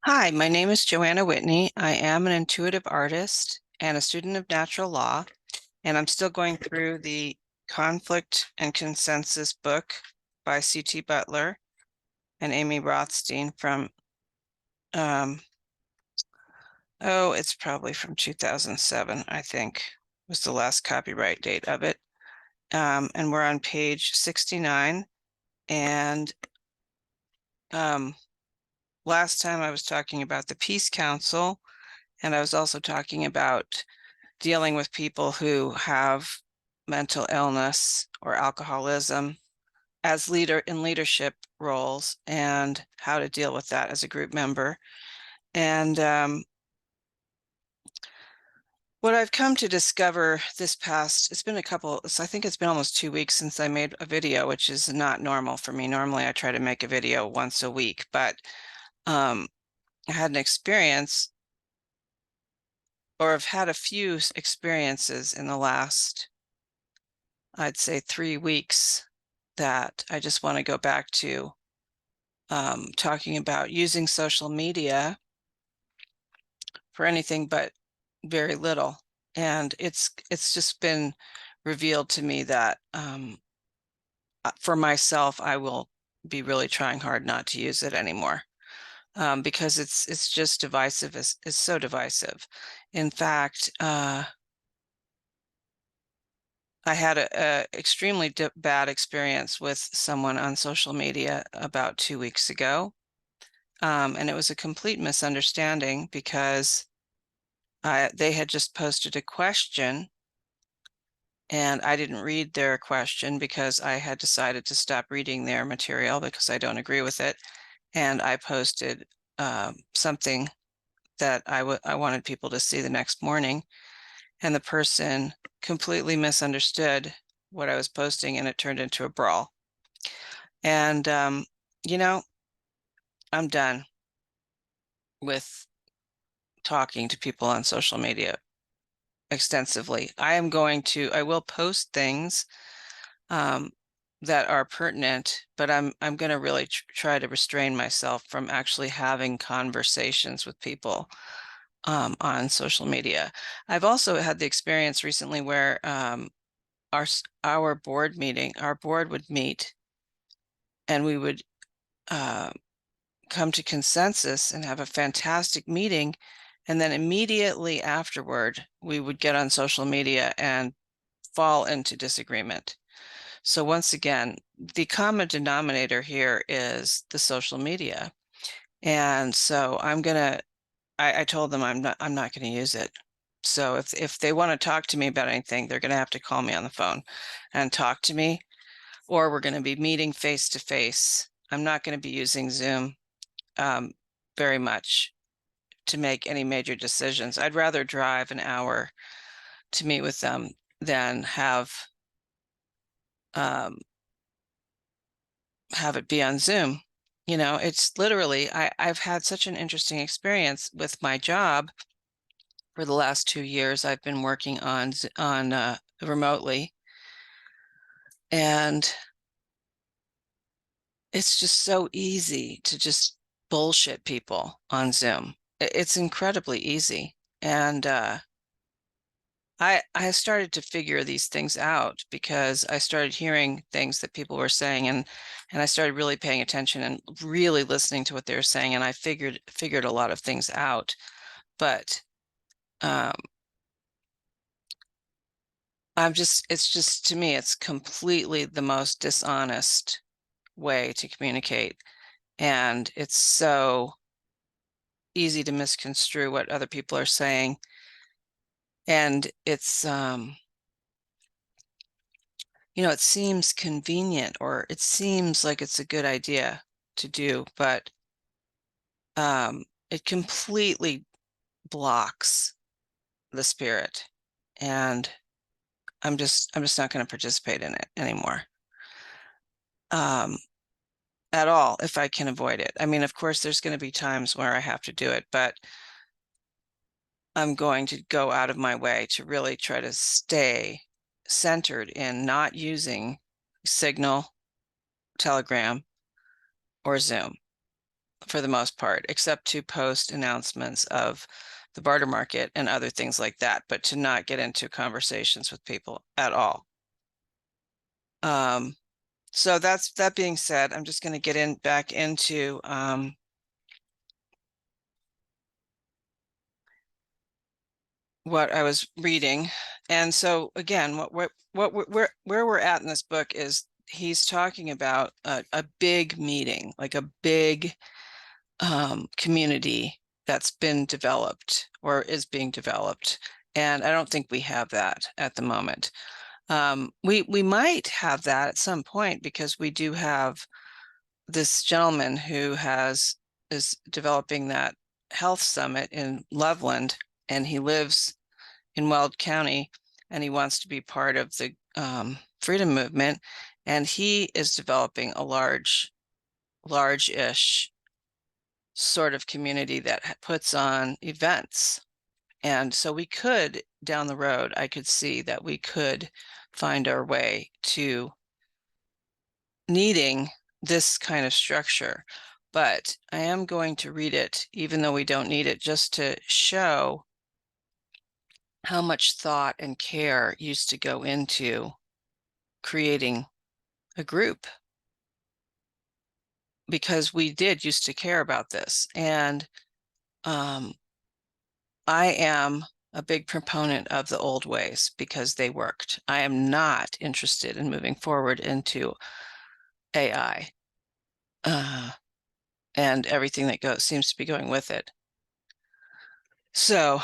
Hi, my name is Joanna Whitney. I am an intuitive artist and a student of natural law, and I'm still going through the Conflict and Consensus book by C.T. Butler and Amy Rothstein from, it's probably from 2007, I think, was the last copyright date of it. And we're on page 69. And last time I was talking about the Peace Council, and I was also talking about dealing with people who have mental illness or alcoholism as leadership roles and how to deal with that as a group member. And what I've come to discover it's been I think it's been almost 2 weeks since I made a video, which is not normal for me. Normally I try to make a video once a week, but I had an experience, or I've had a few experiences in the last, I'd say, 3 weeks that I just want to go back to, talking about using social media for anything but very little. And it's just been revealed to me that for myself, I will be really trying hard not to use it anymore, because it's just divisive. It's so divisive. In fact, I had a extremely bad experience with someone on social media about 2 weeks ago. And it was a complete misunderstanding because they had just posted a question and I didn't read their question because I had decided to stop reading their material because I don't agree with it. And I posted something that I wanted people to see the next morning. And the person completely misunderstood what I was posting and it turned into a brawl. And, you know, I'm done with talking to people on social media extensively. I will post things that are pertinent, but I'm going to really try to restrain myself from actually having conversations with people on social media. I've also had the experience recently where our board would meet and we would come to consensus and have a fantastic meeting. And then immediately afterward, we would get on social media and fall into disagreement. So once again, the common denominator here is the social media. And so I told them I'm not going to use it. So if they want to talk to me about anything, they're going to have to call me on the phone and talk to me, or we're going to be meeting face to face. I'm not going to be using Zoom very much to make any major decisions. I'd rather drive an hour to meet with them than have it be on Zoom. It's literally, I've had such an interesting experience with my job. For the last 2 years, I've been working on remotely, and it's just so easy to just bullshit people on Zoom. It's incredibly easy. And I started to figure these things out because I started hearing things that people were saying, and I started really paying attention and really listening to what they were saying, and I figured a lot of things out. But it's just, to me, it's completely the most dishonest way to communicate. And it's so easy to misconstrue what other people are saying. And it's, it seems convenient, or it seems like it's a good idea to do, but it completely blocks the spirit. And I'm just not going to participate in it anymore. At all, if I can avoid it. I mean, of course, there's going to be times where I have to do it, but I'm going to go out of my way to really try to stay centered in not using Signal, Telegram, or Zoom. for the most part, except to post announcements of the barter market and other things like that, but to not get into conversations with people at all. So that being said, I'm just going to get back into what I was reading. And so again, where we're at in this book is he's talking about a big meeting, like a big community that's been developed or is being developed. And I don't think we have that at the moment. We might have that at some point, because we do have this gentleman who is developing that health summit in Loveland, and he lives in Weld County, and he wants to be part of the freedom movement, and he is developing a large-ish sort of community that puts on events. And so we could, down the road, I could see that we could find our way to needing this kind of structure. But I am going to read it, even though we don't need it, just to show how much thought and care used to go into creating a group, because we did used to care about this. And I am a big proponent of the old ways because they worked. I am not interested in moving forward into AI and everything that seems to be going with it. So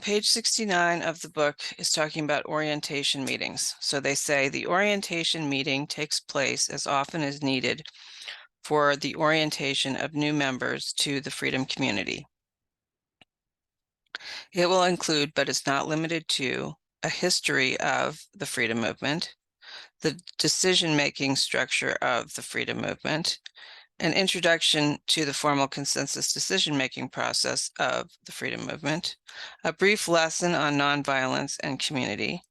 page 69 of the book is talking about orientation meetings. So they say the orientation meeting takes place as often as needed for the orientation of new members to the freedom community. It will include, but is not limited to, a history of the freedom movement, the decision-making structure of the freedom movement, an introduction to the formal consensus decision-making process of the freedom movement, a brief lesson on nonviolence and community,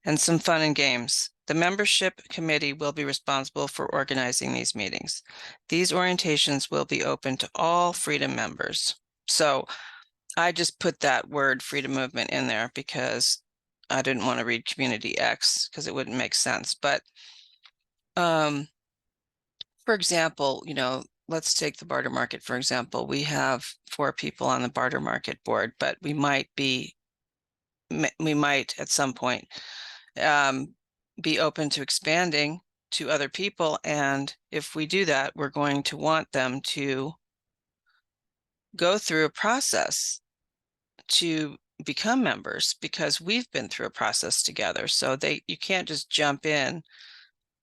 and some fun and games. The membership committee will be responsible for organizing these meetings. These orientations will be open to all freedom members. So I just put that word freedom movement in there because I didn't want to read community X because it wouldn't make sense. But for example, let's take the barter market, for example. We have 4 people on the barter market board, but we might at some point be open to expanding to other people. And if we do that, we're going to want them to go through a process to become members, because we've been through a process together. So you can't just jump in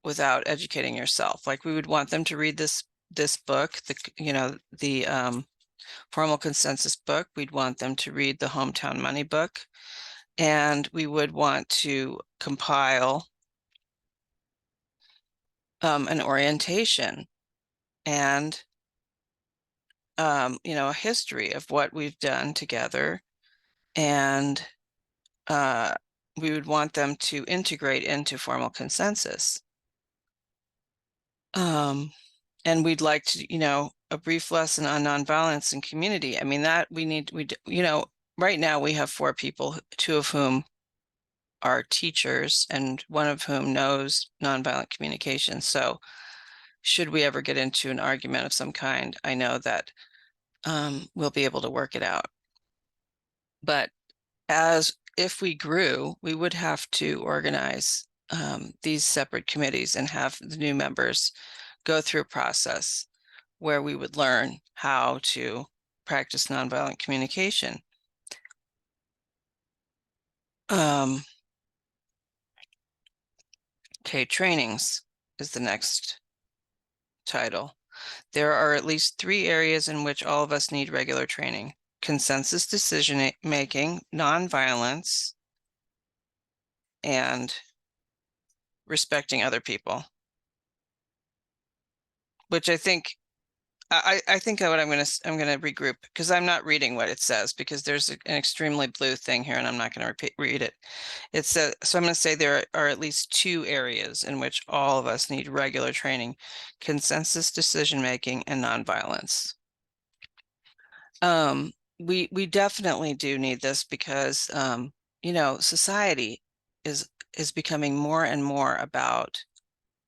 without educating yourself. Like, we would want them to read this book, the formal consensus book. We'd want them to read the hometown money book, and we would want to compile an orientation and a history of what we've done together. And we would want them to integrate into formal consensus. And we'd like to, a brief lesson on nonviolence and community. I mean, that right now we have 4 people, 2 of whom are teachers and 1 of whom knows nonviolent communication. So should we ever get into an argument of some kind, I know that we'll be able to work it out. But if we grew, we would have to organize these separate committees and have the new members go through a process where we would learn how to practice nonviolent communication. Okay, trainings is the next title. There are at least 3 areas in which all of us need regular training: consensus decision-making, nonviolence, and respecting other people. Which I think what I'm gonna regroup, because I'm not reading what it says, because there's an extremely blue thing here and I'm not gonna read it. It says, so I'm gonna say there are at least 2 areas in which all of us need regular training: consensus decision-making and nonviolence. We definitely do need this because, society is becoming more and more about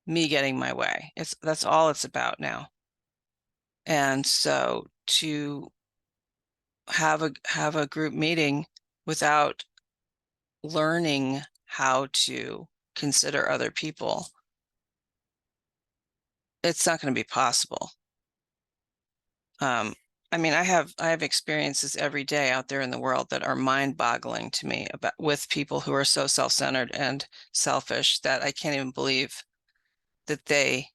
me getting my way. That's all it's about now. And so to have a group meeting without learning how to consider other people, it's not going to be possible. I mean, I have experiences every day out there in the world that are mind-boggling to me about with people who are so self-centered and selfish that I can't even believe that they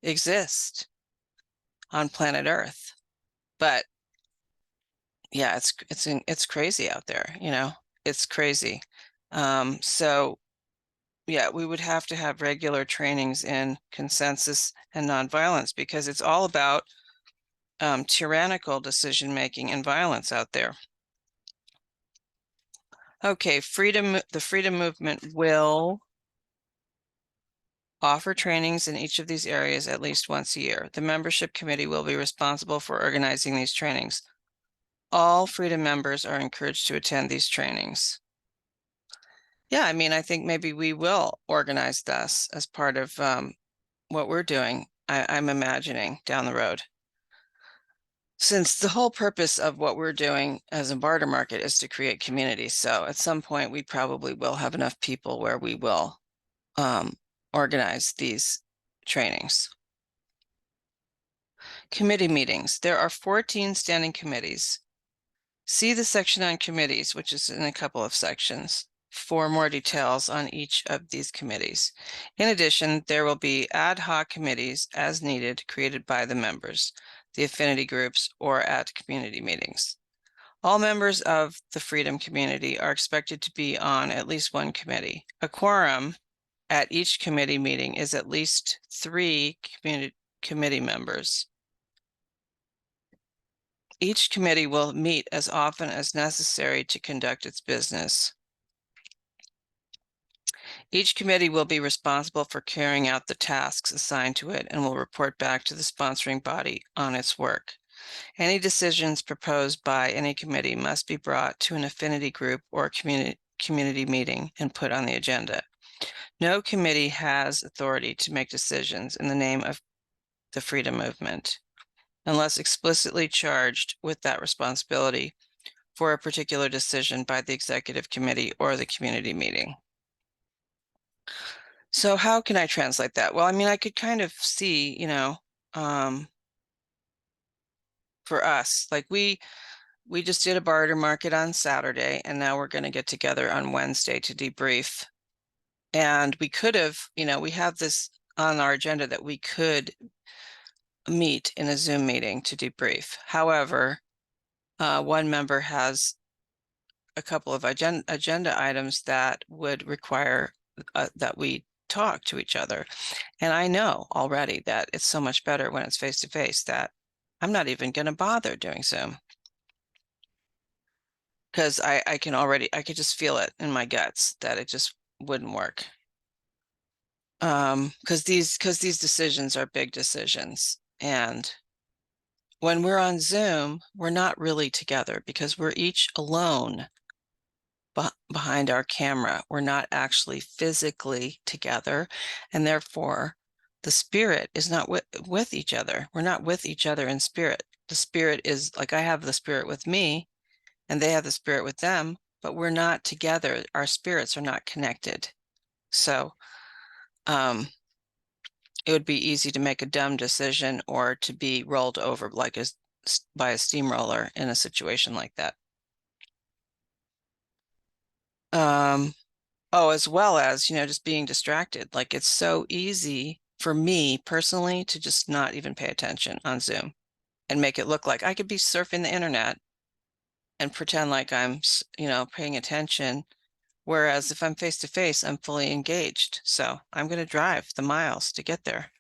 exist on planet Earth. But yeah, it's crazy out there, It's crazy. So yeah, we would have to have regular trainings in consensus and nonviolence because it's all about tyrannical decision making and violence out there. Okay, the freedom movement will offer trainings in each of these areas at least once a year. The membership committee will be responsible for organizing these trainings. All freedom members are encouraged to attend these trainings. Yeah, I mean, I think maybe we will organize this as part of what we're doing. I'm imagining down the road. Since the whole purpose of what we're doing as a barter market is to create community. So at some point, we probably will have enough people where we will organize these trainings. Committee meetings. There are 14 standing committees. See the section on committees, which is in a couple of sections, for more details on each of these committees. In addition, there will be ad hoc committees as needed, created by the members, the affinity groups, or at community meetings. All members of the freedom community are expected to be on at least one committee. A quorum at each committee meeting is at least 3 committee members. Each committee will meet as often as necessary to conduct its business. Each committee will be responsible for carrying out the tasks assigned to it and will report back to the sponsoring body on its work. Any decisions proposed by any committee must be brought to an affinity group or community meeting and put on the agenda. No committee has authority to make decisions in the name of the freedom movement, unless explicitly charged with that responsibility for a particular decision by the executive committee or the community meeting. So how can I translate that? Well, I mean, I could kind of see, for us, like we just did a barter market on Saturday, and now we're going to get together on Wednesday to debrief. And we could have, we have this on our agenda that we could meet in a Zoom meeting to debrief. However, one member has a couple of agenda items that would require that we talk to each other. And I know already that it's so much better when it's face to face that I'm not even going to bother doing Zoom. Because I could just feel it in my guts that it just wouldn't work. Because these decisions are big decisions. And when we're on Zoom, we're not really together because we're each alone behind our camera. We're not actually physically together, and therefore the spirit is not with each other. We're not with each other in spirit. The spirit is like, I have the spirit with me and they have the spirit with them, but we're not together. Our spirits are not connected. So it would be easy to make a dumb decision or to be rolled over by a steamroller in a situation like that. Oh, as well as, just being distracted. Like it's so easy for me personally to just not even pay attention on Zoom and make it look like I could be surfing the internet and pretend like I'm, paying attention. Whereas if I'm face to face, I'm fully engaged. So I'm going to drive the miles to get there.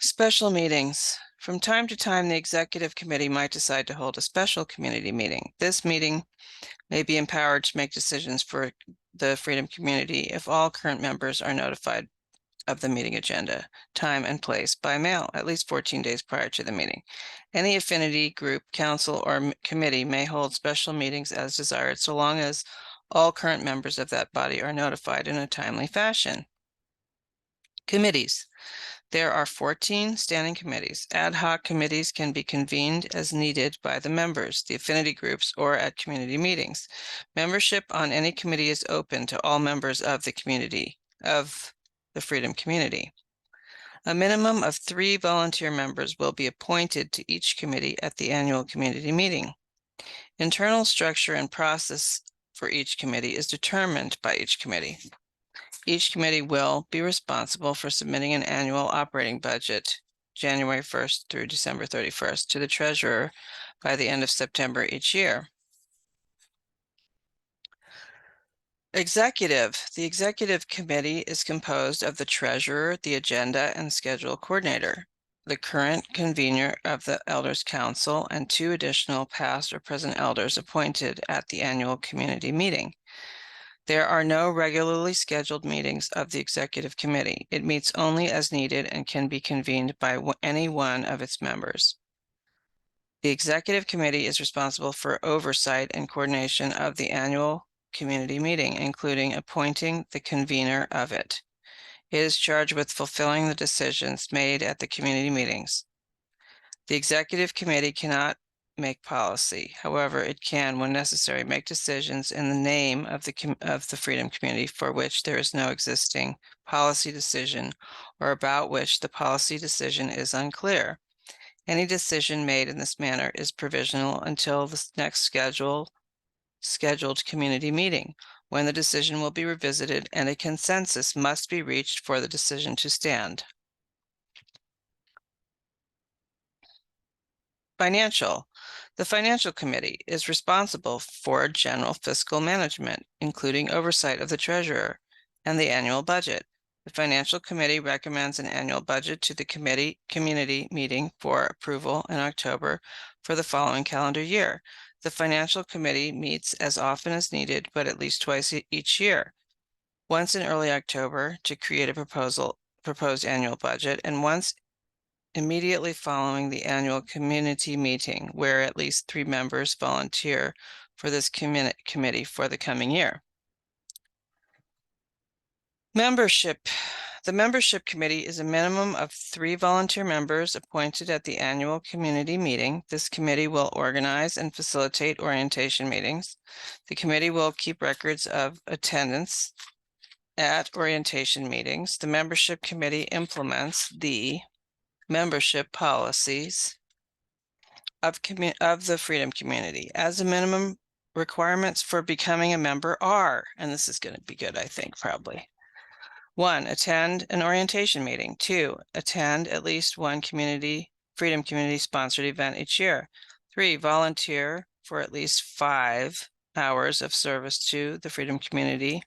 Special meetings. From time to time, the executive committee might decide to hold a special community meeting. This meeting may be empowered to make decisions for the freedom community if all current members are notified of the meeting agenda, time and place by mail at least 14 days prior to the meeting. Any affinity group, council, or committee may hold special meetings as desired, so long as all current members of that body are notified in a timely fashion. Committees. There are 14 standing committees. Ad hoc committees can be convened as needed by the members, the affinity groups, or at community meetings. Membership on any committee is open to all members of the community, of the Freedom community. A minimum of 3 volunteer members will be appointed to each committee at the annual community meeting. Internal structure and process for each committee is determined by each committee. Each committee will be responsible for submitting an annual operating budget, January 1st through December 31st, to the treasurer by the end of September each year. Executive. The executive committee is composed of the treasurer, the agenda and schedule coordinator, the current convener of the Elders Council, and 2 additional past or present elders appointed at the annual community meeting. There are no regularly scheduled meetings of the executive committee. It meets only as needed and can be convened by any one of its members. The executive committee is responsible for oversight and coordination of the annual community meeting, including appointing the convener of it. It is charged with fulfilling the decisions made at the community meetings. The executive committee cannot make policy. However, it can, when necessary, make decisions in the name of the Freedom community for which there is no existing policy decision or about which the policy decision is unclear. Any decision made in this manner is provisional until the next scheduled community meeting, when the decision will be revisited and a consensus must be reached for the decision to stand. Financial. The Financial Committee is responsible for general fiscal management, including oversight of the treasurer and the annual budget. The Financial Committee recommends an annual budget to the community meeting for approval in October for the following calendar year. The Financial Committee meets as often as needed, but at least twice each year. Once in early October to create a proposed annual budget, and once immediately following the annual community meeting, where at least 3 members volunteer for this committee for the coming year. Membership. The membership committee is a minimum of 3 volunteer members appointed at the annual community meeting. This committee will organize and facilitate orientation meetings. The committee will keep records of attendance at orientation meetings. The membership committee implements the membership policies of the Freedom community. As a minimum, requirements for becoming a member are, and this is going to be good, I think, probably. 1, attend an orientation meeting. 2, attend at least one Freedom community sponsored event each year. 3, volunteer for at least 5 hours of service to the Freedom community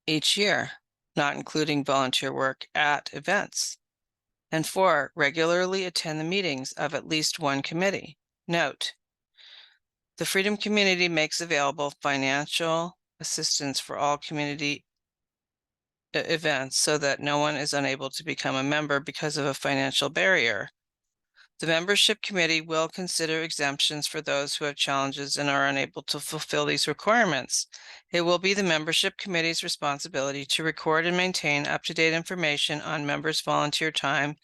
each year, not including volunteer work at events. And 4, regularly attend the meetings of at least one committee. Note, the Freedom community makes available financial assistance for all community events so that no one is unable to become a member because of a financial barrier. The membership committee will consider exemptions for those who have challenges and are unable to fulfill these requirements. It will be the membership committee's responsibility to record and maintain up-to-date information on members' volunteer time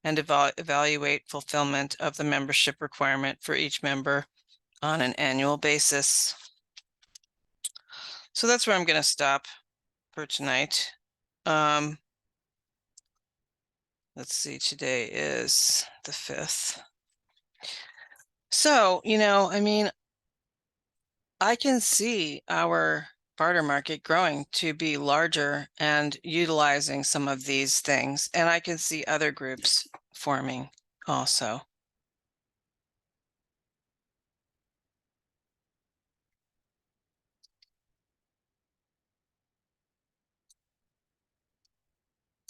and evaluate fulfillment of the membership requirement for each member on an annual basis. So that's where I'm going to stop for tonight. Let's see, today is the 5th. So, I mean, I can see our barter market growing to be larger and utilizing some of these things, and I can see other groups forming also.